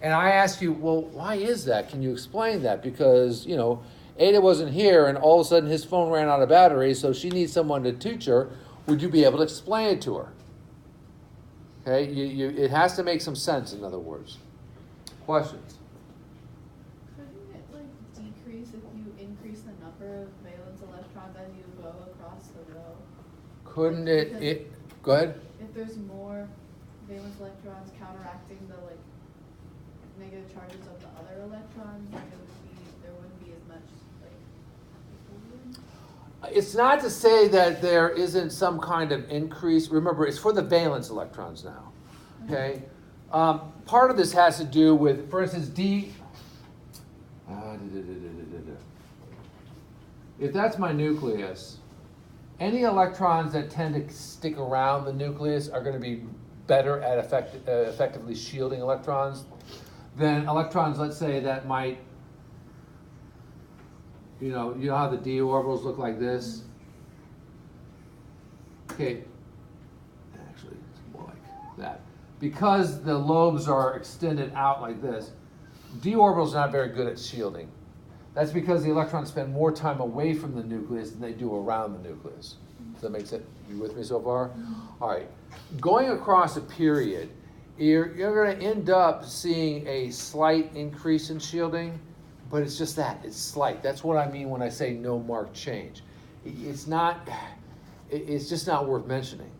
And I ask you, well, why is that? Can you explain that? Because, you know, Ada wasn't here and all of a sudden his phone ran out of battery, so she needs someone to teach her. Would you be able to explain it to her? Okay, it has to make some sense, in other words. Questions? Couldn't it like decrease if you increase the number of valence electrons as you go across the row? Couldn't like, it go ahead? If there's more valence electrons counteracting the like negative charges of the other electrons, then there wouldn't be as much like. It's not to say that there isn't some kind of increase. Remember, it's for the valence electrons now. Okay? Part of this has to do with, for instance, if that's my nucleus, any electrons that tend to stick around the nucleus are going to be better at effectively shielding electrons than electrons, let's say, that might, you know how the d orbitals look like this? Okay, actually, it's more like that. Because the lobes are extended out like this, d orbitals are not very good at shielding. That's because the electrons spend more time away from the nucleus than they do around the nucleus. Does that make sense? You with me so far? All right. Going across a period, you're going to end up seeing a slight increase in shielding, but it's just that. It's slight. That's what I mean when I say no marked change. It's just not worth mentioning.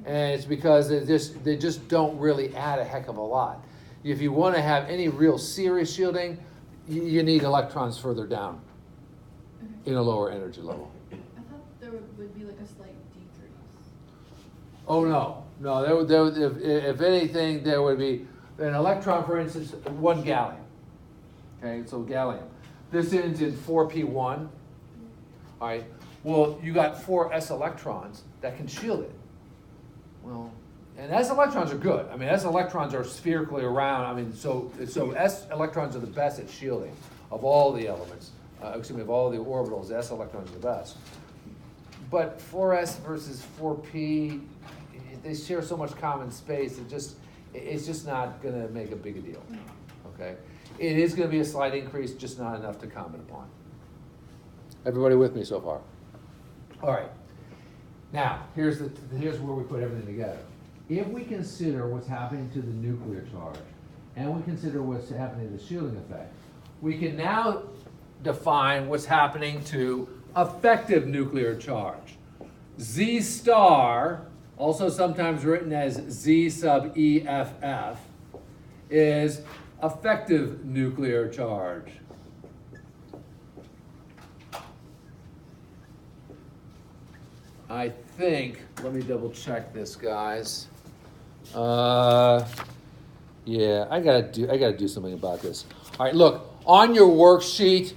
And it's because they just don't really add a heck of a lot. If you want to have any real serious shielding, you need electrons further down in a lower energy level. I thought there would be like a slight decrease. Oh no. If anything, there would be an electron, for instance, 1 gallium. Okay, so gallium. This ends in 4P1. All right. Well, you got 4 s electrons that can shield it. Well, and s electrons are good. I mean, s electrons are spherically around. I mean, so s electrons are the best at shielding of all the elements. Of all the orbitals, s electrons are the best. But 4s versus 4p, they share so much common space. It's just not going to make a big a deal. Okay, it is going to be a slight increase, just not enough to comment upon. Everybody with me so far? All right. Now, here's where we put everything together. If we consider what's happening to the nuclear charge, and we consider what's happening to the shielding effect, we can now define what's happening to effective nuclear charge. Z star, also sometimes written as Z sub EFF, is effective nuclear charge. I think, let me double check this, guys. Yeah, I gotta do something about this. All right, look, on your worksheet,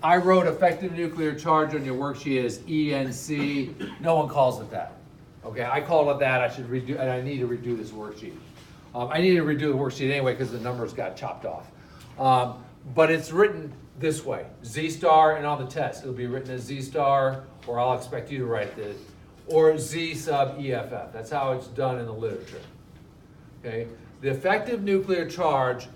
I wrote effective nuclear charge on your worksheet as ENC. No one calls it that. Okay, I called it that. I should redo, and I need to redo this worksheet. I need to redo the worksheet anyway because the numbers got chopped off. But it's written this way: Z star, and on the test it'll be written as Z star, or I'll expect you to write this, or Z sub EFF. That's how it's done in the literature. Okay, the effective nuclear charge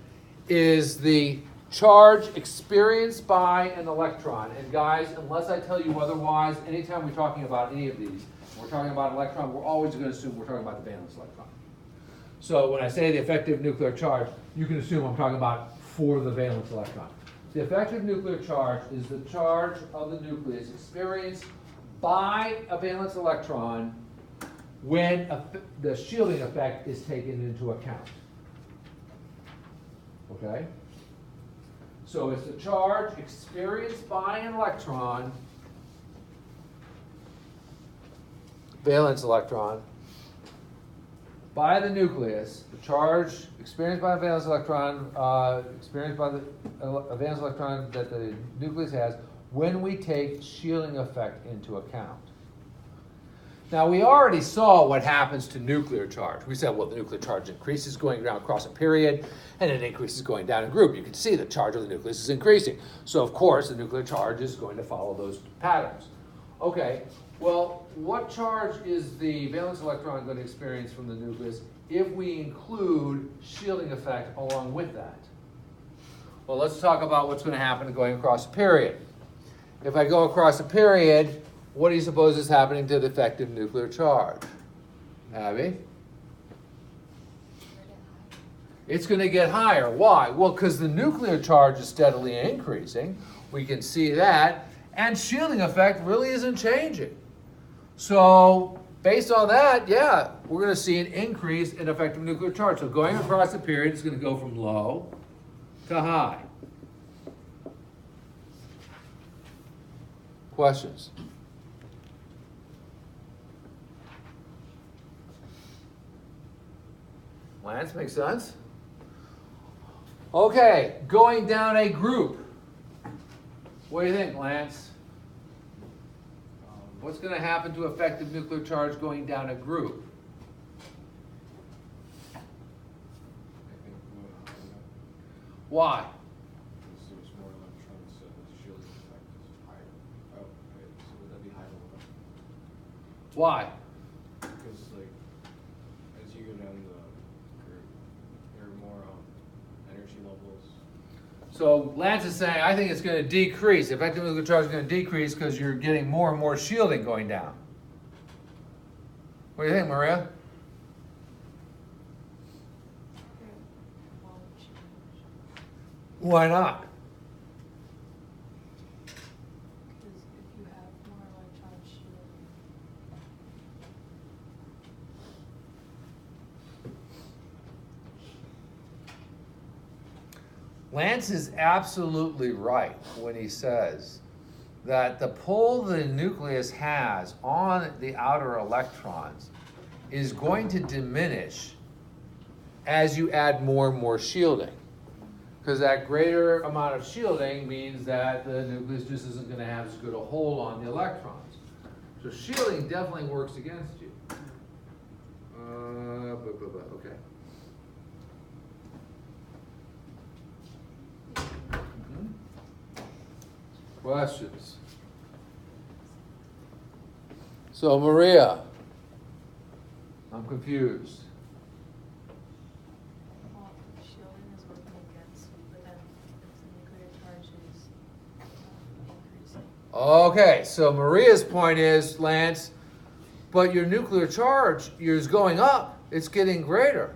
is the charge experienced by an electron. And guys, unless I tell you otherwise, anytime we're talking about any of these, we're talking about an electron, we're always going to assume we're talking about the valence electron. So when I say the effective nuclear charge, you can assume I'm talking about for the valence electron. The effective nuclear charge is the charge of the nucleus experienced by a valence electron when the shielding effect is taken into account. Okay? So it's the charge experienced by an electron, valence electron, by the nucleus, the charge experienced by a valence electron, experienced by a valence electron that the nucleus has when we take shielding effect into account. Now, we already saw what happens to nuclear charge. We said, well, the nuclear charge increases going down across a period, and it increases going down in group. You can see the charge of the nucleus is increasing. So, of course, the nuclear charge is going to follow those patterns. Okay, well, what charge is the valence electron going to experience from the nucleus if we include shielding effect along with that? Well, let's talk about what's going to happen going across a period. If I go across a period, what do you suppose is happening to the effective nuclear charge? Abby? It's going to get higher. Why? Well, because the nuclear charge is steadily increasing. We can see that. And shielding effect really isn't changing. So based on that, yeah, we're going to see an increase in effective nuclear charge. So going across the period is going to go from low to high. Questions? Lance, make sense? Okay, going down a group. What do you think, Lance? What's going to happen to effective nuclear charge going down a group? Why? Because there's more electrons, so the shielding effect is higher. Oh, okay. So would that be higher level? Why? Because like, as you go down the group, there are more energy levels. So Lance is saying, I think it's going to decrease. Effective nuclear charge is going to decrease because you're getting more and more shielding going down. What do you think, Maria? Why not? Because if you have more electron shielding. Lance is absolutely right when he says that the pull the nucleus has on the outer electrons is going to diminish as you add more and more shielding. Because that greater amount of shielding means that the nucleus just isn't going to have as good a hold on the electrons. So shielding definitely works against you. Okay. Questions? So Maria, I'm confused. Well, shielding is working against you, but then if the nuclear charge is increasing. Okay, so Maria's point is, Lance, but your nuclear charge is going up. It's getting greater.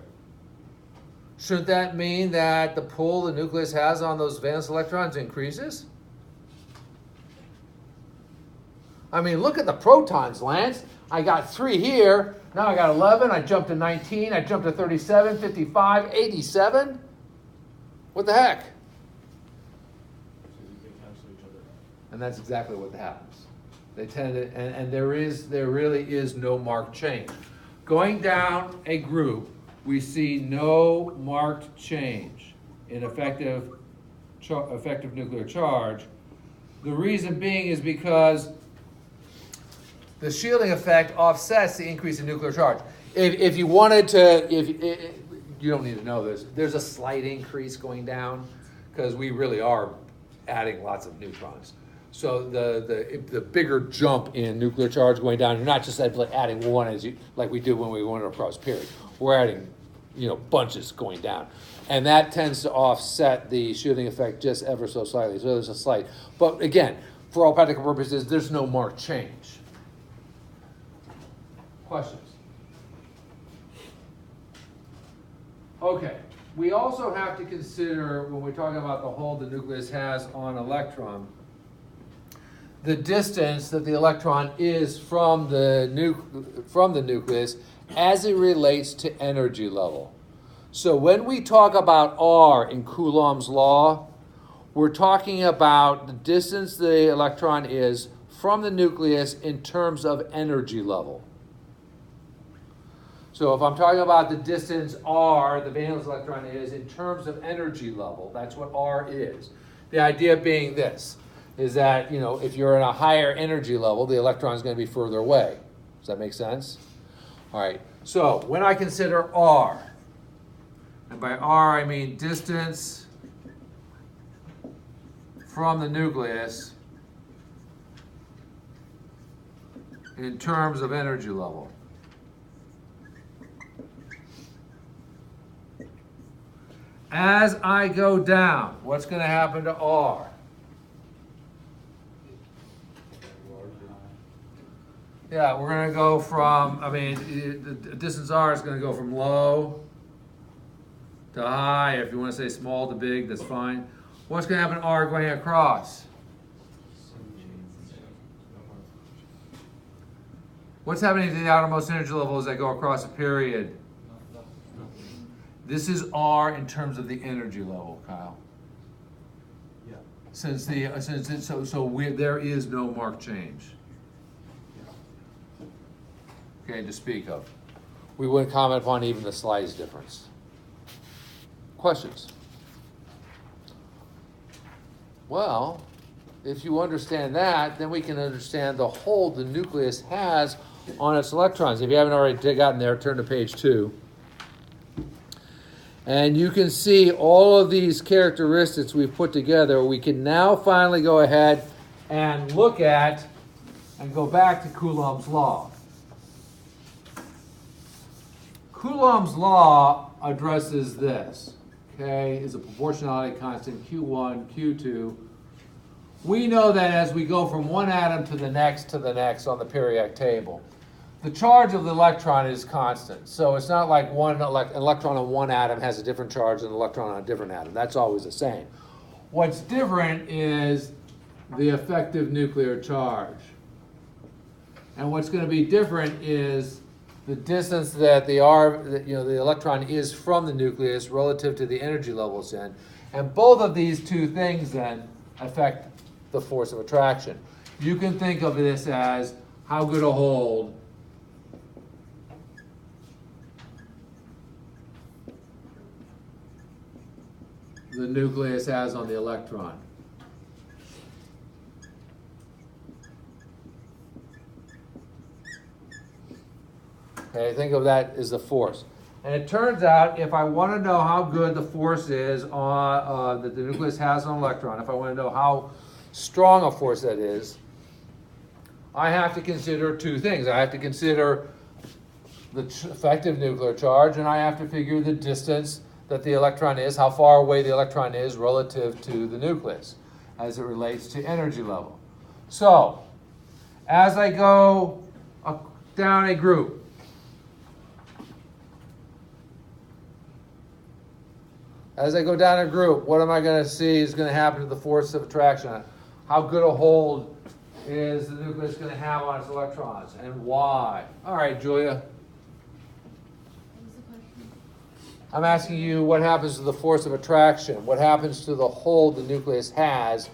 Shouldn't that mean that the pull the nucleus has on those valence electrons increases? I mean, look at the protons, Lance. I got 3 here. Now I got 11. I jumped to 19. I jumped to 37, 55, 87. What the heck? So you can cancel each other out. And that's exactly what happens. They tend to, and there really is no marked change. Going down a group, we see no marked change in effective nuclear charge. The reason being is because the shielding effect offsets the increase in nuclear charge. If you wanted to, you don't need to know this, there's a slight increase going down because we really are adding lots of neutrons. So the bigger jump in nuclear charge going down, you're not just adding one like we do when we went across period. We're adding, bunches going down. And that tends to offset the shielding effect just ever so slightly. So there's a slight, but again, for all practical purposes, there's no marked change. Questions? Okay, we also have to consider when we're talking about the hold the nucleus has on an electron, the distance that the electron is from the nucleus as it relates to energy level. So when we talk about R in Coulomb's law, we're talking about the distance the electron is from the nucleus in terms of energy level. So if I'm talking about the distance R, the valence electron is in terms of energy level, that's what R is. The idea being this, is that, if you're in a higher energy level, the electron is going to be further away. Does that make sense? All right, so when I consider R, and by R I mean distance from the nucleus in terms of energy level. as I go down, what's going to happen to R? Yeah, we're going to go from, the distance R is going to go from low to high. If you want to say small to big, that's fine. What's going to happen to R going across? What's happening to the outermost energy level as I go across a period? This is R in terms of the energy level, Kyle. Yeah. There is no marked change. Okay, to speak of. We wouldn't comment upon even the slightest difference. Questions? Well, if you understand that, then we can understand the hold the nucleus has on its electrons. If you haven't already gotten there, turn to page 2. And you can see all of these characteristics we've put together. We can now finally go ahead and look at and go back to Coulomb's law. Coulomb's law addresses this. K is a proportionality constant, Q1, Q2. We know that as we go from one atom to the next on the periodic table, the charge of the electron is constant. So it's not like one electron on one atom has a different charge than an electron on a different atom. That's always the same. What's different is the effective nuclear charge. And what's going to be different is the distance that the electron is from the nucleus relative to the energy level it's in. And both of these two things then affect the force of attraction. You can think of this as how good a hold the nucleus has on the electron. Okay, think of that as the force. And it turns out if I want to know how good the force is on, that the nucleus has on an electron, if I want to know how strong a force that is, I have to consider two things. I have to consider the effective nuclear charge, and I have to figure the distance that the electron is, how far away the electron is relative to the nucleus as it relates to energy level. So, as I go down a group, what am I going to see is going to happen to the force of attraction? How good a hold is the nucleus going to have on its electrons, and why? All right, Julia. What was the question? I'm asking you what happens to the force of attraction. What happens to the hold the nucleus has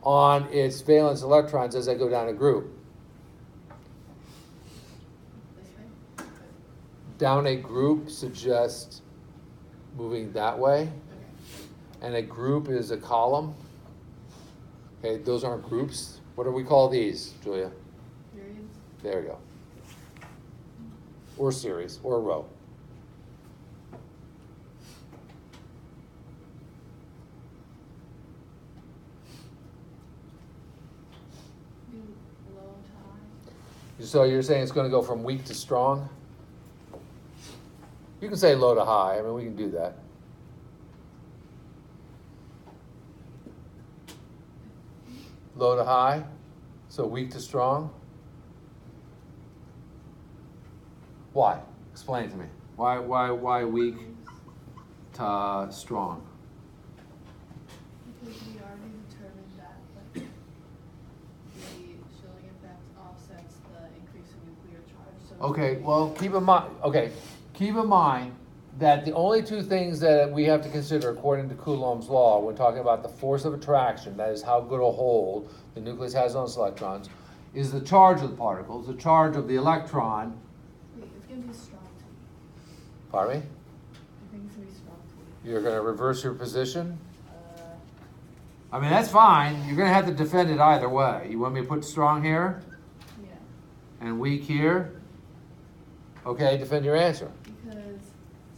on its valence electrons as I go down a group? This way? Down a group suggests moving that way, Okay. and a group is a column. Okay, those aren't groups. What do we call these, Julia? Periods? There you go. Or series, or row. Do low to high? So you're saying it's going to go from weak to strong? You can say low to high. I mean, we can do that. Low to high, so weak to strong. Why? Explain it to me. Why weak to strong? Because we already determined that the shielding effect offsets the increase in nuclear charge. So Okay, well, keep in mind that the only two things that we have to consider according to Coulomb's law when talking about the force of attraction, that is how good a hold the nucleus has on its electrons, is the charge of the particles, the charge of the electron. Wait, it's going to be strong to me. Pardon me? I think it's going to be strong to me. You're going to reverse your position? I mean, that's fine. You're going to have to defend it either way. You want me to put strong here Yeah. and weak here? Okay, defend your answer. Because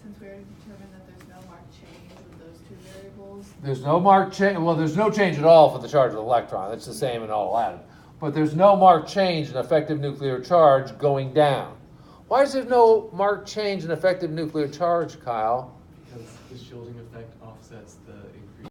since we already determined that there's no marked change with those two variables, There's no marked change. Well, there's no change at all for the charge of the electron. It's the same in all atoms. But there's no marked change in effective nuclear charge going down. Why is there no marked change in effective nuclear charge, Kyle? Because the shielding effect offsets the